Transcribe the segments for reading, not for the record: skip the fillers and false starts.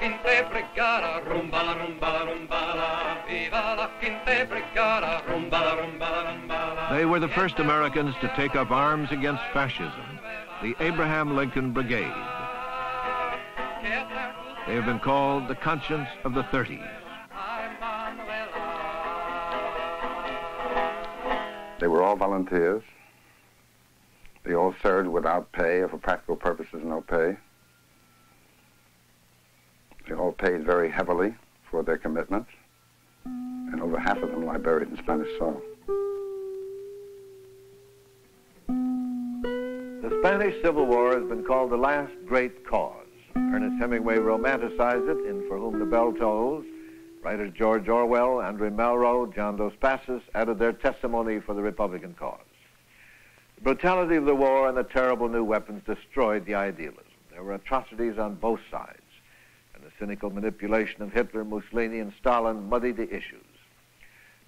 quinta brigada, rumba la rumba la rumba la, viva la quinta brigada, rumba la rumba la rumba la. They were the first Americans to take up arms against fascism, the Abraham Lincoln Brigade. They have been called the conscience of the 30s. They were all volunteers. They all served without pay, or for practical purposes, no pay. They all paid very heavily for their commitments, and over half of them lie buried in Spanish soil. The Spanish Civil War has been called the last great cause. Ernest Hemingway romanticized it in For Whom the Bell Tolls. Writers George Orwell, Andre Malraux, John Dos Passos added their testimony for the Republican cause. The brutality of the war and the terrible new weapons destroyed the idealism. There were atrocities on both sides, and the cynical manipulation of Hitler, Mussolini, and Stalin muddied the issues.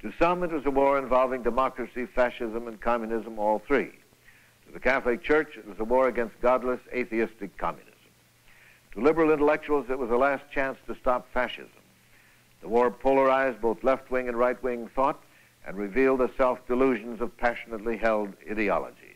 To some, it was a war involving democracy, fascism, and communism, all three. To the Catholic Church, it was a war against godless, atheistic communism. To liberal intellectuals, it was the last chance to stop fascism. The war polarized both left-wing and right-wing thought and revealed the self-delusions of passionately held ideologies.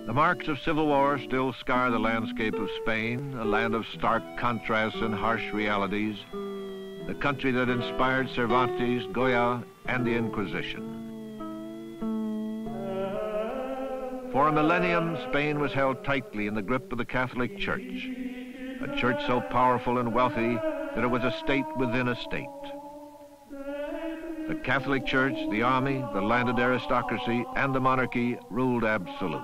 The marks of civil war still scar the landscape of Spain, a land of stark contrasts and harsh realities, the country that inspired Cervantes, Goya, and the Inquisition. For a millennium, Spain was held tightly in the grip of the Catholic Church, a church so powerful and wealthy that it was a state within a state. The Catholic Church, the army, the landed aristocracy, and the monarchy ruled absolute.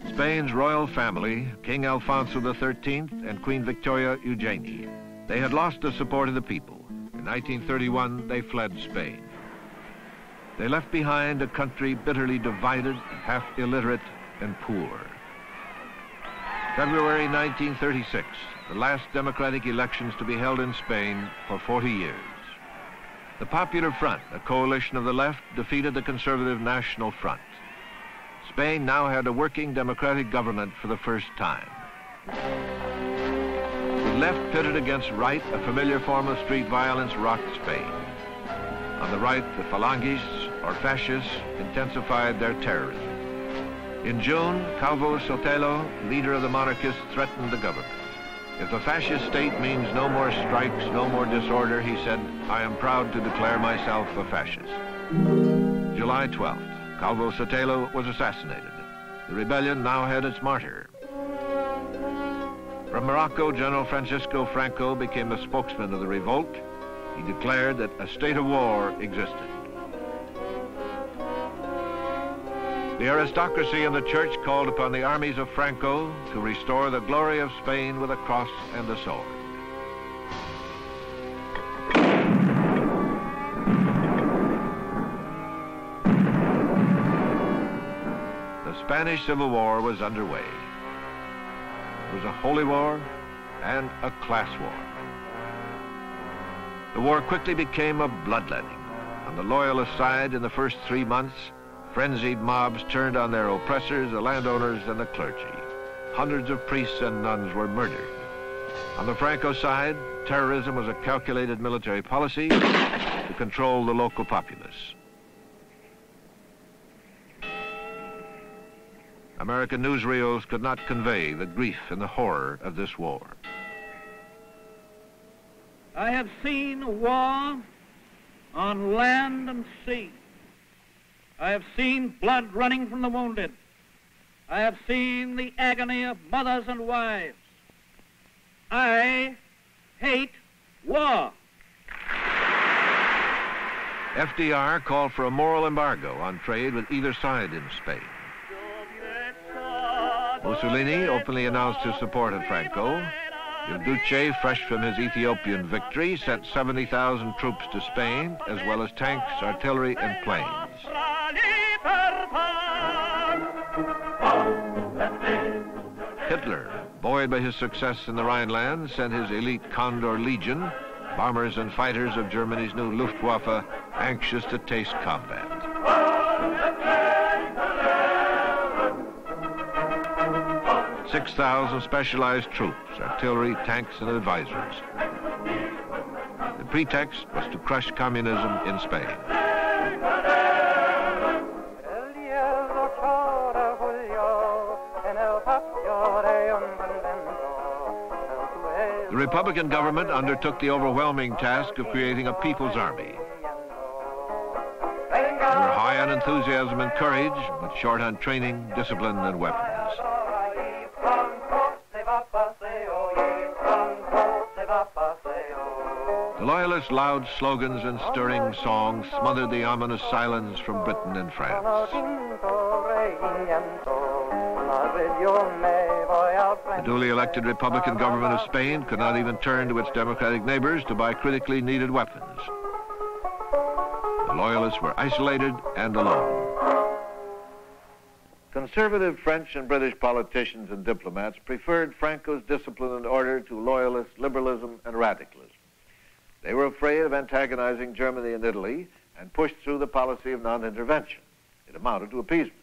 Spain's royal family, King Alfonso XIII and Queen Victoria Eugenie, they had lost the support of the people. In 1931, they fled Spain. They left behind a country bitterly divided, half illiterate, and poor. February 1936, the last democratic elections to be held in Spain for 40 years. The Popular Front, a coalition of the left, defeated the conservative National Front. Spain now had a working democratic government for the first time. With left pitted against right, a familiar form of street violence rocked Spain. On the right, the Falangists, or fascists, intensified their terrorism. In June, Calvo Sotelo, leader of the monarchists, threatened the government. If a fascist state means no more strikes, no more disorder, he said, I am proud to declare myself a fascist. July 12th. Calvo Sotelo was assassinated. The rebellion now had its martyr. From Morocco, General Francisco Franco became the spokesman of the revolt. He declared that a state of war existed. The aristocracy and the church called upon the armies of Franco to restore the glory of Spain with a cross and a sword. The Spanish Civil War was underway. It was a holy war and a class war. The war quickly became a bloodletting. On the Loyalist side, in the first 3 months, frenzied mobs turned on their oppressors, the landowners, and the clergy. Hundreds of priests and nuns were murdered. On the Franco side, terrorism was a calculated military policy to control the local populace. American newsreels could not convey the grief and the horror of this war. I have seen war on land and sea. I have seen blood running from the wounded. I have seen the agony of mothers and wives. I hate war. FDR called for a moral embargo on trade with either side in Spain. Mussolini openly announced his support of Franco. Il Duce, fresh from his Ethiopian victory, sent 70,000 troops to Spain, as well as tanks, artillery, and planes. Hitler, buoyed by his success in the Rhineland, sent his elite Condor Legion, bombers and fighters of Germany's new Luftwaffe, anxious to taste combat. 6,000 specialized troops, artillery, tanks, and advisors. The pretext was to crush communism in Spain. The Republican government undertook the overwhelming task of creating a people's army. They were high on enthusiasm and courage, but short on training, discipline, and weapons. The Loyalists' loud slogans and stirring songs smothered the ominous silence from Britain and France. The duly elected Republican government of Spain could not even turn to its democratic neighbors to buy critically needed weapons. The Loyalists were isolated and alone. Conservative French and British politicians and diplomats preferred Franco's discipline and order to Loyalist liberalism and radicalism. They were afraid of antagonizing Germany and Italy and pushed through the policy of non-intervention. It amounted to appeasement.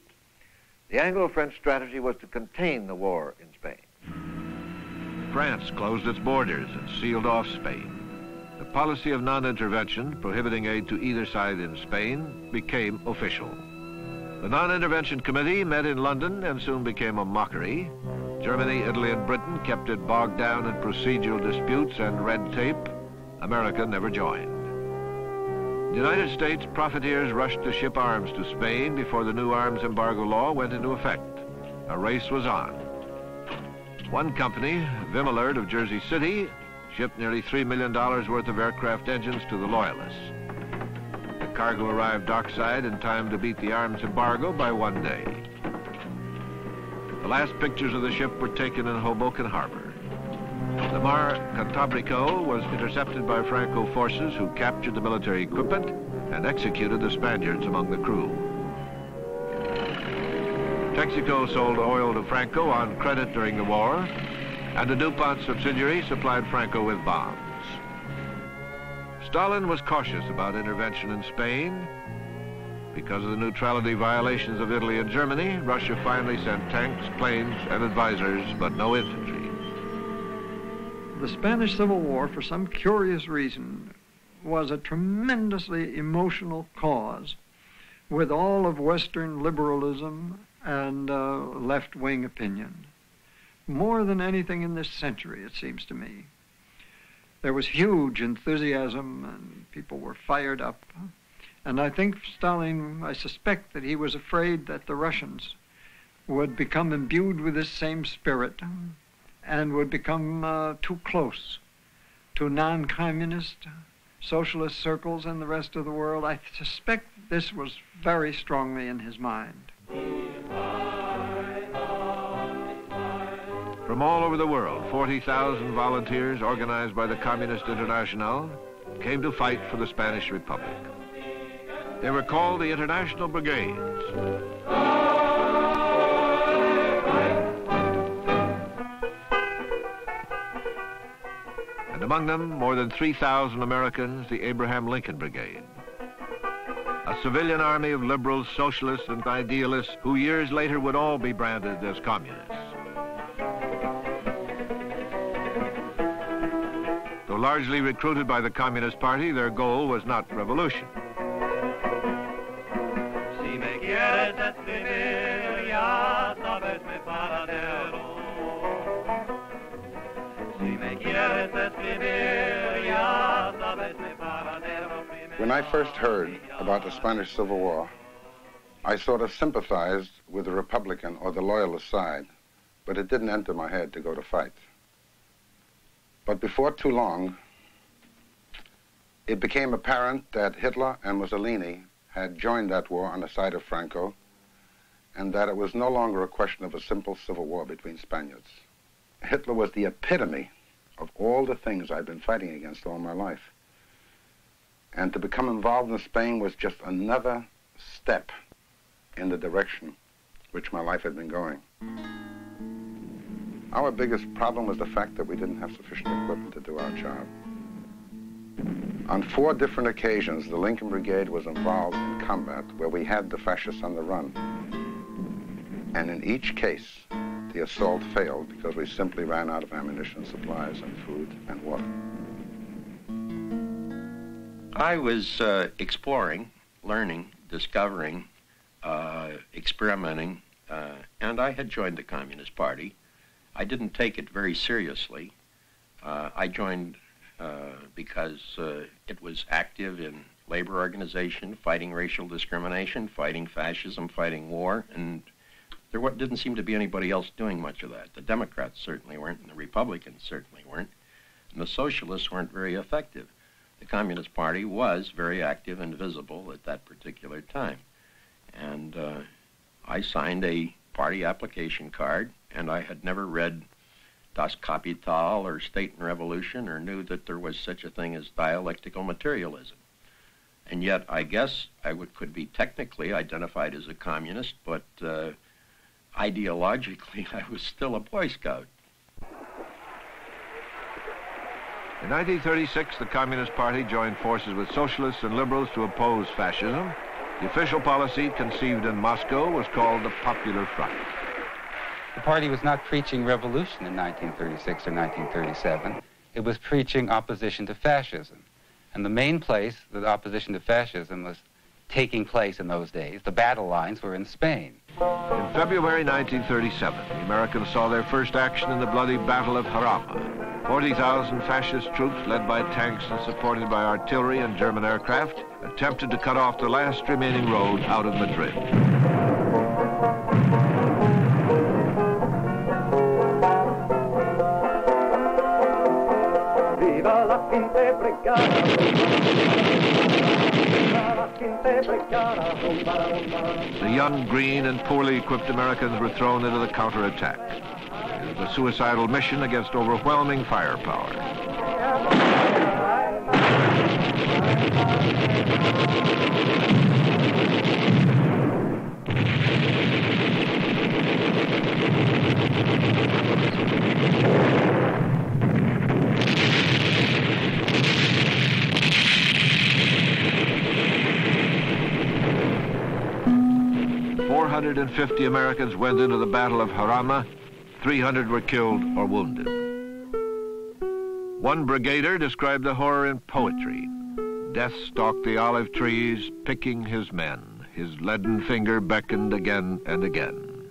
The Anglo-French strategy was to contain the war in Spain. France closed its borders and sealed off Spain. The policy of non-intervention, prohibiting aid to either side in Spain, became official. The Non-Intervention Committee met in London and soon became a mockery. Germany, Italy, and Britain kept it bogged down in procedural disputes and red tape. America never joined. The United States profiteers rushed to ship arms to Spain before the new arms embargo law went into effect. A race was on. One company, Vimmelert of Jersey City, shipped nearly $3 million worth of aircraft engines to the Loyalists. The cargo arrived dockside in time to beat the arms embargo by 1 day. The last pictures of the ship were taken in Hoboken Harbor. The Mar Cantabrico was intercepted by Franco forces who captured the military equipment and executed the Spaniards among the crew. Texaco sold oil to Franco on credit during the war, and a DuPont subsidiary supplied Franco with bombs. Stalin was cautious about intervention in Spain. Because of the neutrality violations of Italy and Germany, Russia finally sent tanks, planes, and advisors, but no infantry. The Spanish Civil War, for some curious reason, was a tremendously emotional cause with all of Western liberalism and left-wing opinion. More than anything in this century, it seems to me. There was huge enthusiasm and people were fired up. And I think Stalin, I suspect that he was afraid that the Russians would become imbued with this same spirit and would become too close to non-communist socialist circles in the rest of the world. I suspect this was very strongly in his mind. From all over the world, 40,000 volunteers organized by the Communist International came to fight for the Spanish Republic. They were called the International Brigades. And among them, more than 3,000 Americans, the Abraham Lincoln Brigade. civilian army of liberals, socialists, and idealists who years later would all be branded as communists. Though largely recruited by the Communist Party, their goal was not revolution. Si me quieres escribir, ya sabes mi paradero. Si me quieres escribir, ya sabes mi paradero. When I first heard about the Spanish Civil War, I sort of sympathized with the Republican or the Loyalist side, but it didn't enter my head to go to fight. But before too long, it became apparent that Hitler and Mussolini had joined that war on the side of Franco, and that it was no longer a question of a simple civil war between Spaniards. Hitler was the epitome of all the things I'd been fighting against all my life. And to become involved in Spain was just another step in the direction which my life had been going. Our biggest problem was the fact that we didn't have sufficient equipment to do our job. On 4 different occasions, the Lincoln Brigade was involved in combat where we had the fascists on the run. And in each case, the assault failed because we simply ran out of ammunition, supplies, and food and water. I was exploring, learning, discovering, experimenting, and I had joined the Communist Party. I didn't take it very seriously. I joined because it was active in labor organization, fighting racial discrimination, fighting fascism, fighting war, and there didn't seem to be anybody else doing much of that. The Democrats certainly weren't, and the Republicans certainly weren't, and the Socialists weren't very effective. The Communist Party was very active and visible at that particular time. And I signed a party application card, and I had never read Das Kapital or State and Revolution or knew that there was such a thing as dialectical materialism. And yet, I guess I could be technically identified as a communist, but ideologically, I was still a Boy Scout. In 1936, the Communist Party joined forces with socialists and liberals to oppose fascism. The official policy conceived in Moscow was called the Popular Front. The party was not preaching revolution in 1936 or 1937. It was preaching opposition to fascism. And the main place that opposition to fascism was taking place in those days, the battle lines were in Spain. In February 1937, the Americans saw their first action in the bloody Battle of Jarama. 40,000 fascist troops, led by tanks and supported by artillery and German aircraft, attempted to cut off the last remaining road out of Madrid. Viva la quinta brigada! The young, green, and poorly equipped Americans were thrown into the counterattack. It was a suicidal mission against overwhelming firepower. .450 Americans went into the Battle of Jarama. 300 were killed or wounded. One brigadier described the horror in poetry. Death stalked the olive trees, picking his men. His leaden finger beckoned again and again.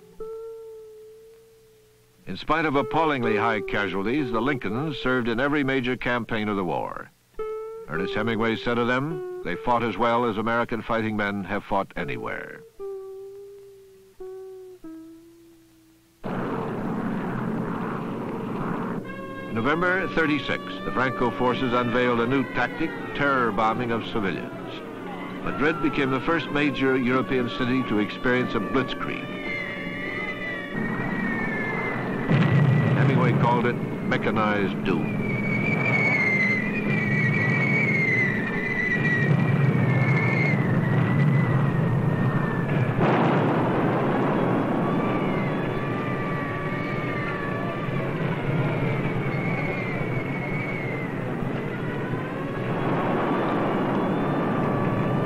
In spite of appallingly high casualties, the Lincolns served in every major campaign of the war. Ernest Hemingway said of them, they fought as well as American fighting men have fought anywhere. November 36, the Franco forces unveiled a new tactic, terror bombing of civilians. Madrid became the first major European city to experience a blitzkrieg. Hemingway called it mechanized doom.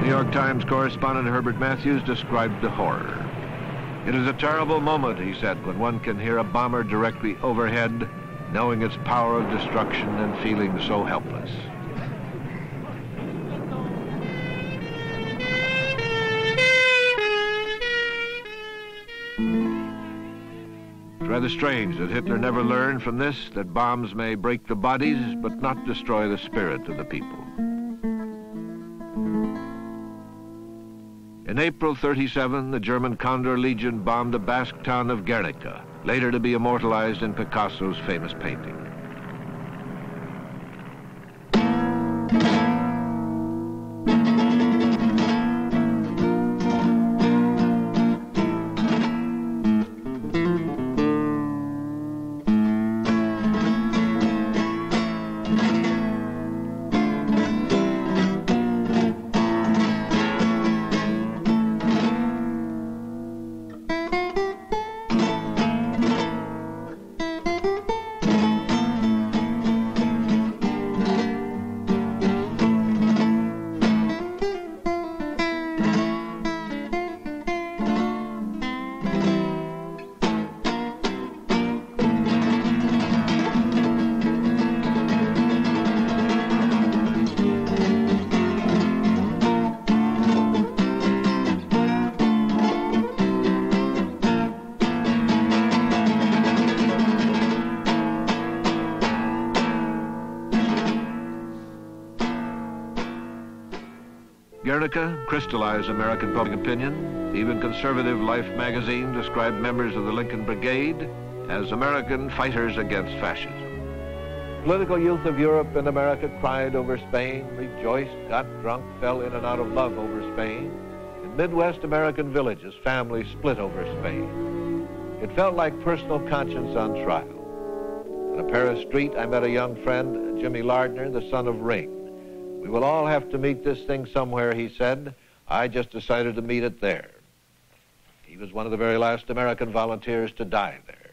The York Times correspondent Herbert Matthews described the horror. It is a terrible moment, he said, when one can hear a bomber directly overhead, knowing its power of destruction and feeling so helpless. It's rather strange that Hitler never learned from this that bombs may break the bodies but not destroy the spirit of the people. In April '37, the German Condor Legion bombed the Basque town of Guernica, later to be immortalized in Picasso's famous painting. Guernica crystallized American public opinion. Even conservative Life magazine described members of the Lincoln Brigade as American fighters against fascism. Political youth of Europe and America cried over Spain, rejoiced, got drunk, fell in and out of love over Spain. In Midwest American villages, families split over Spain. It felt like personal conscience on trial. On a Paris street, I met a young friend, Jimmy Lardner, the son of Ring. We will all have to meet this thing somewhere, he said. I just decided to meet it there. He was one of the very last American volunteers to die there.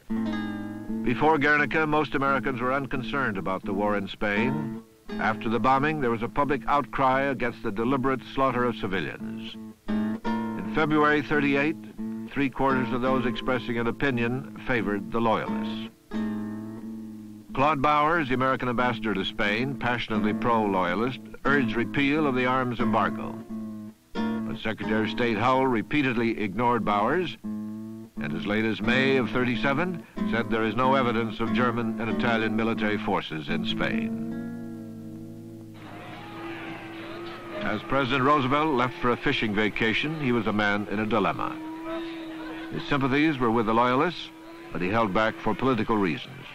Before Guernica, most Americans were unconcerned about the war in Spain. After the bombing, there was a public outcry against the deliberate slaughter of civilians. In February '38, 3/4 of those expressing an opinion favored the Loyalists. Claude Bowers, the American ambassador to Spain, passionately pro-Loyalist, urged repeal of the arms embargo. But Secretary of State Hull repeatedly ignored Bowers, and as late as May of '37, said there is no evidence of German and Italian military forces in Spain. As President Roosevelt left for a fishing vacation, he was a man in a dilemma. His sympathies were with the Loyalists, but he held back for political reasons.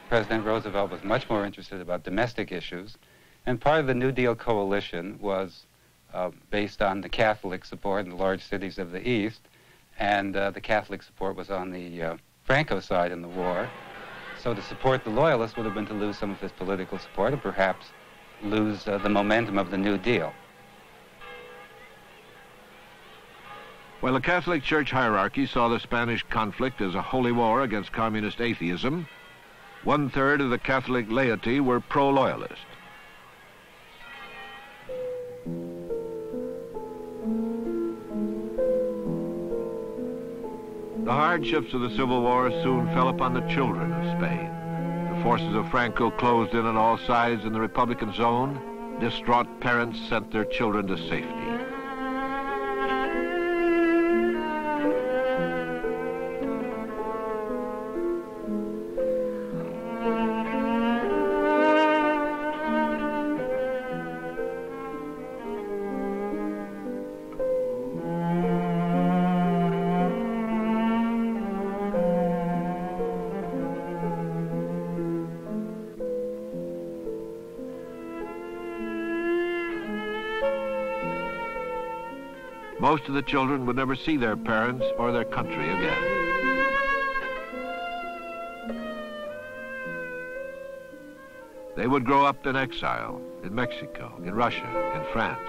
President Roosevelt was much more interested about domestic issues, and part of the New Deal coalition was based on the Catholic support in the large cities of the East, and the Catholic support was on the Franco side in the war. So to support the Loyalists would have been to lose some of his political support and perhaps lose the momentum of the New Deal. While the Catholic Church hierarchy saw the Spanish conflict as a holy war against communist atheism, 1/3 of the Catholic laity were pro-Loyalist. The hardships of the Civil War soon fell upon the children of Spain. The forces of Franco closed in on all sides in the Republican zone. Distraught parents sent their children to safety. Most of the children would never see their parents or their country again. They would grow up in exile in Mexico, in Russia, in France.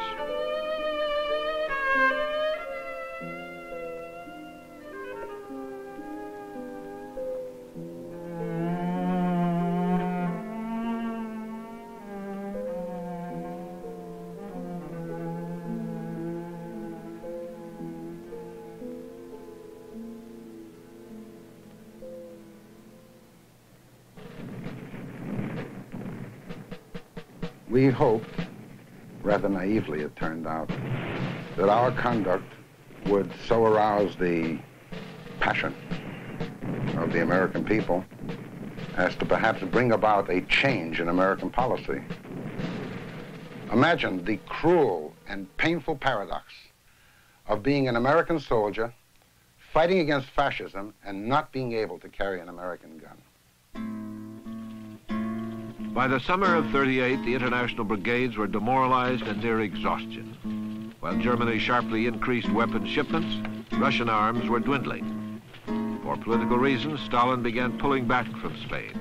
We hoped, rather naively it turned out, that our conduct would so arouse the passion of the American people as to perhaps bring about a change in American policy. Imagine the cruel and painful paradox of being an American soldier fighting against fascism and not being able to carry an American gun. By the summer of '38, the international brigades were demoralized and near exhaustion. While Germany sharply increased weapons shipments, Russian arms were dwindling. For political reasons, Stalin began pulling back from Spain.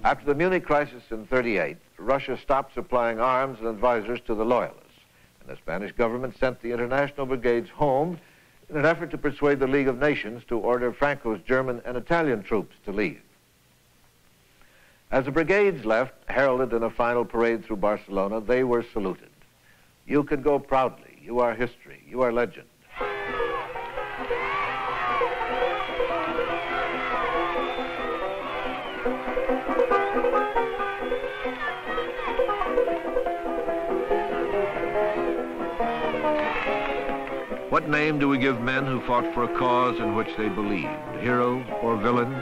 After the Munich crisis in '38, Russia stopped supplying arms and advisors to the loyalists, and the Spanish government sent the international brigades home in an effort to persuade the League of Nations to order Franco's German and Italian troops to leave. As the brigades left, heralded in a final parade through Barcelona, they were saluted. You can go proudly. You are history. You are legend. What name do we give men who fought for a cause in which they believed, hero or villain?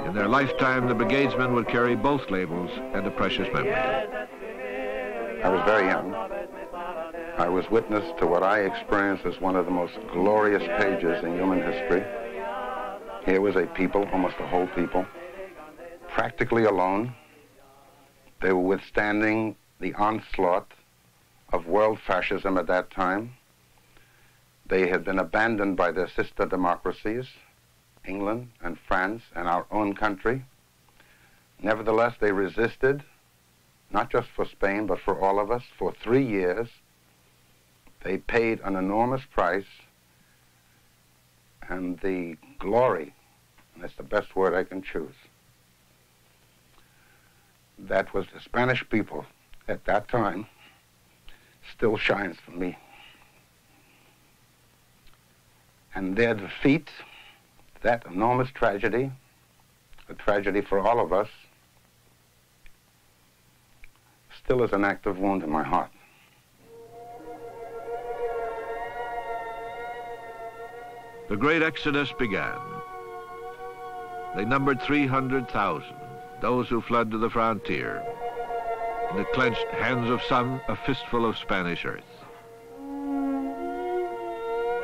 In their lifetime, the brigadesmen would carry both labels and a precious memory. I was very young. I was witness to what I experienced as one of the most glorious pages in human history. Here was a people, almost a whole people, practically alone. They were withstanding the onslaught of world fascism at that time. They had been abandoned by their sister democracies, England and France and our own country. Nevertheless, they resisted, not just for Spain, but for all of us, for 3 years. They paid an enormous price, and the glory, and that's the best word I can choose, that was the Spanish people at that time, still shines for me. And their defeat, that enormous tragedy, a tragedy for all of us, still is an active wound in my heart. The great exodus began. They numbered 300,000, those who fled to the frontier. In the clenched hands of some, a fistful of Spanish earth.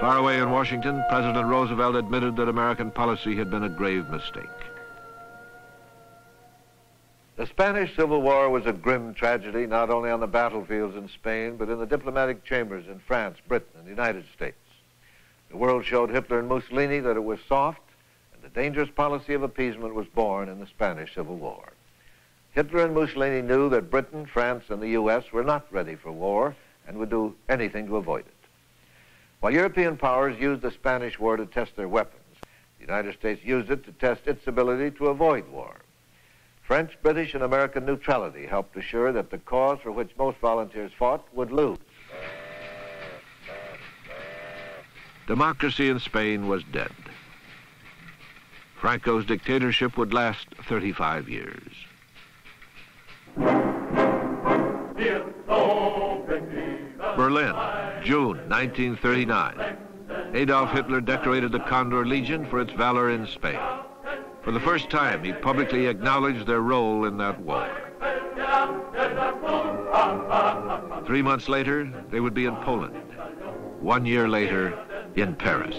Far away in Washington, President Roosevelt admitted that American policy had been a grave mistake. The Spanish Civil War was a grim tragedy, not only on the battlefields in Spain, but in the diplomatic chambers in France, Britain, and the United States. The world showed Hitler and Mussolini that it was soft, and the dangerous policy of appeasement was born in the Spanish Civil War. Hitler and Mussolini knew that Britain, France, and the U.S. were not ready for war and would do anything to avoid it. While European powers used the Spanish War to test their weapons, the United States used it to test its ability to avoid war. French, British, and American neutrality helped assure that the cause for which most volunteers fought would lose. Democracy in Spain was dead. Franco's dictatorship would last 35 years. Berlin, June 1939. Adolf Hitler decorated the Condor Legion for its valor in Spain. For the first time, he publicly acknowledged their role in that war. 3 months later, they would be in Poland. 1 year later, in Paris.